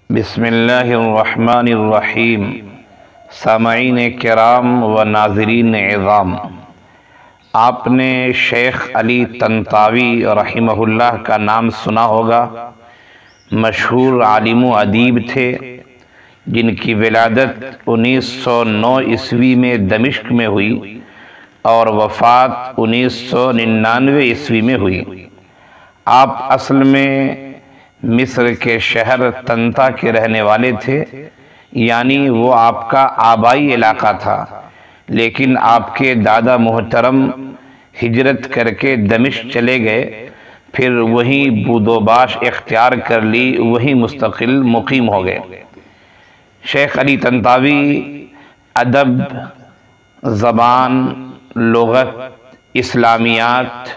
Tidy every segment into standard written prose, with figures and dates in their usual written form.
बिस्मिल्लाहिर्रहमानिर्रहीम। सामईन किराम व नाज़रीन इज़ाम, आपने शेख अली तंतावी रहिमहुल्लाह का नाम सुना होगा। मशहूर आलिम व अदीब थे जिनकी विलादत 1909 ईस्वी में दमिश्क में हुई और वफ़ात 1999 ईस्वी में हुई। आप असल में मिस्र के शहर तंता के रहने वाले थे, यानी वो आपका आबाई इलाका था, लेकिन आपके दादा मोहतरम हिजरत करके दमिश्क चले गए, फिर वहीं बूदोबाश इख्तियार कर ली, वहीं मुस्तकिल मुकीम हो गए। शेख अली तंतावी अदब, ज़बान, लुग़त, इस्लामियात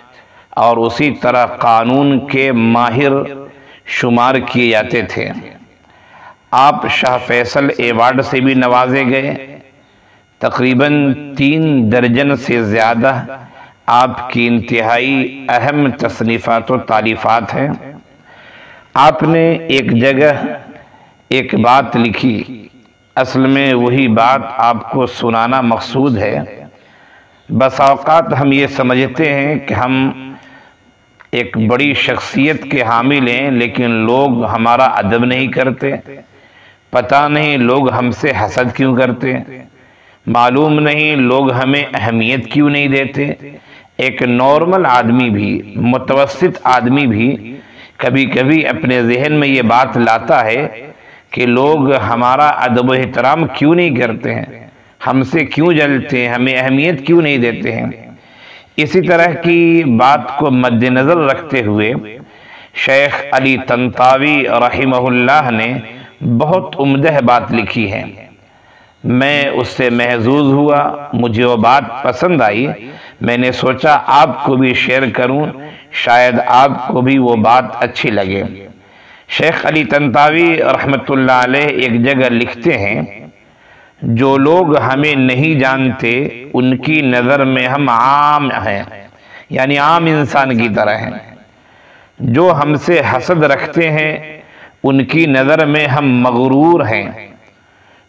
और उसी तरह कानून के माहिर शुमार किए जाते थे। आप शाह फैसल एवार्ड से भी नवाजे गए। तकरीबन 3 दर्जन से ज़्यादा आपकी इंतहाई अहम तसनीफ़ात व तालीफ़ात हैं। आपने एक जगह एक बात लिखी, असल में वही बात आपको सुनाना मकसूद है। बस औक़ात हम ये समझते हैं कि हम एक बड़ी शख्सियत के हामिल हैं, लेकिन लोग हमारा अदब नहीं करते। पता नहीं लोग हमसे हसद क्यों करते, मालूम नहीं लोग हमें अहमियत क्यों नहीं देते। एक नॉर्मल आदमी भी, मुतवस्सित आदमी भी कभी कभी अपने जहन में ये बात लाता है कि लोग हमारा अदब व एहतराम क्यों नहीं करते हैं, हमसे क्यों जलते हैं, हमें अहमियत क्यों नहीं देते हैं। इसी तरह की बात को मद्देनज़र रखते हुए शेख अली तंतावी रहिमहुल्लाह ने बहुत उम्दा बात लिखी है। मैं उससे महजूज हुआ, मुझे वो बात पसंद आई। मैंने सोचा आपको भी शेयर करूं, शायद आपको भी वो बात अच्छी लगे। शेख अली तंतावी रहमतुल्लाह अलैह एक जगह लिखते हैं, जो लोग हमें नहीं जानते उनकी नज़र में हम आम हैं, यानी आम इंसान की तरह हैं। जो हमसे हसद रखते हैं उनकी नज़र में हम मगरूर हैं।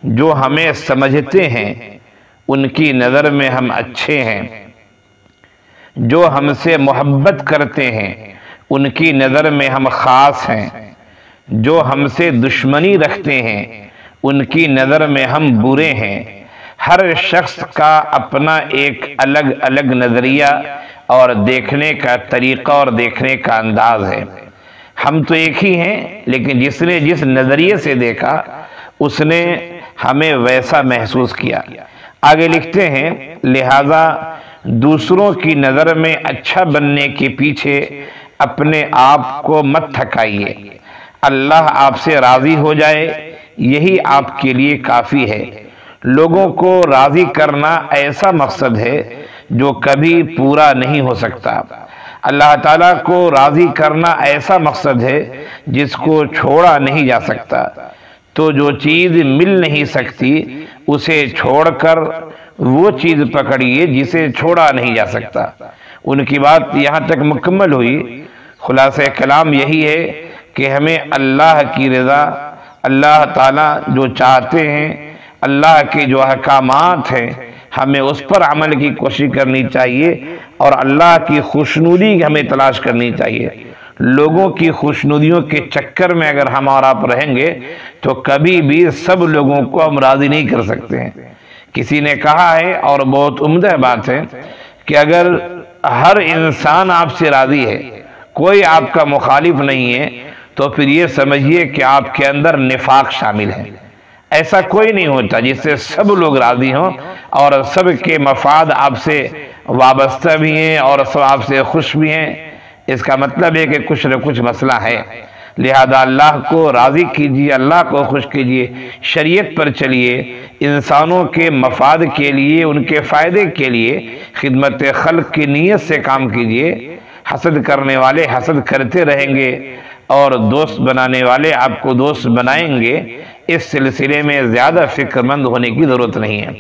जो हमें समझते हैं उनकी नज़र में हम अच्छे हैं। जो हमसे मोहब्बत करते हैं उनकी नज़र में हम ख़ास हैं। जो हमसे दुश्मनी रखते हैं उनकी नज़र में हम बुरे हैं। हर शख्स का अपना एक अलग अलग नज़रिया और देखने का तरीक़ा और देखने का अंदाज़ है। हम तो एक ही हैं, लेकिन जिसने जिस नज़रिए से देखा उसने हमें वैसा महसूस किया। आगे लिखते हैं, लिहाजा दूसरों की नज़र में अच्छा बनने के पीछे अपने आप को मत थकाइए। अल्लाह आपसे राज़ी हो जाए, यही आपके लिए काफ़ी है। लोगों को राज़ी करना ऐसा मकसद है जो कभी पूरा नहीं हो सकता। अल्लाह ताला को राज़ी करना ऐसा मकसद है जिसको छोड़ा नहीं जा सकता। तो जो चीज़ मिल नहीं सकती उसे छोड़कर वो चीज़ पकड़िए जिसे छोड़ा नहीं जा सकता। उनकी बात यहाँ तक मुकम्मल हुई। खुलासा कलाम यही है कि हमें अल्लाह की रज़ा, अल्लाह ताला जो चाहते हैं, अल्लाह के जो अहकामात हैं, हमें उस पर अमल की कोशिश करनी चाहिए और अल्लाह की खुशनुदी हमें तलाश करनी चाहिए। लोगों की खुशनुदियों के चक्कर में अगर हम और आप रहेंगे तो कभी भी सब लोगों को हम राज़ी नहीं कर सकते हैं। किसी ने कहा है, और बहुत उम्दा बात है, कि अगर हर इंसान आपसे राज़ी है, कोई आपका मुखालिफ नहीं है, तो फिर ये समझिए कि आपके अंदर निफाक शामिल है। ऐसा कोई नहीं होता जिससे सब लोग राज़ी हों और सब के मफाद आपसे वाबस्ता भी हैं और सब आपसे खुश भी हैं। इसका मतलब है कि कुछ न कुछ मसला है। लिहाजा अल्लाह को राज़ी कीजिए, अल्लाह को खुश कीजिए, शरीयत पर चलिए, इंसानों के मफाद के लिए, उनके फ़ायदे के लिए खिदमत खल्क़ की नीयत से काम कीजिए। हसद करने वाले हसद करते रहेंगे और दोस्त बनाने वाले आपको दोस्त बनाएंगे। इस सिलसिले में ज़्यादा फ़िक्रमंद होने की ज़रूरत नहीं है।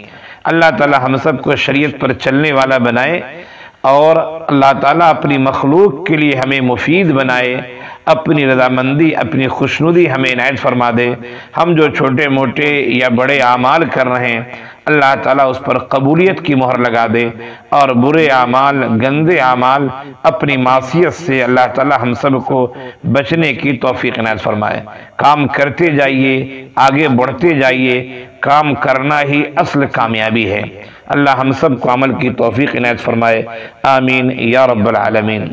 अल्लाह ताला हम सब को शरीयत पर चलने वाला बनाए और अल्लाह ताला अपनी मखलूक के लिए हमें मुफीद बनाए। अपनी रज़ामंदी, अपनी खुशनुदी हमें इनायत फरमा दे। हम जो छोटे मोटे या बड़े आमाल कर रहे हैं अल्लाह ताला उस पर कबूलियत की मोहर लगा दे, और बुरे आमाल, गंदे आमाल, अपनी मासियत से अल्लाह ताला हम सब को बचने की तौफीक इनायत फरमाए। काम करते जाइए, आगे बढ़ते जाइए, काम करना ही असल कामयाबी है। अल्लाह हम सब को अमल की तौफीक इनायत फरमाए। आमीन या रब्बल आलमीन।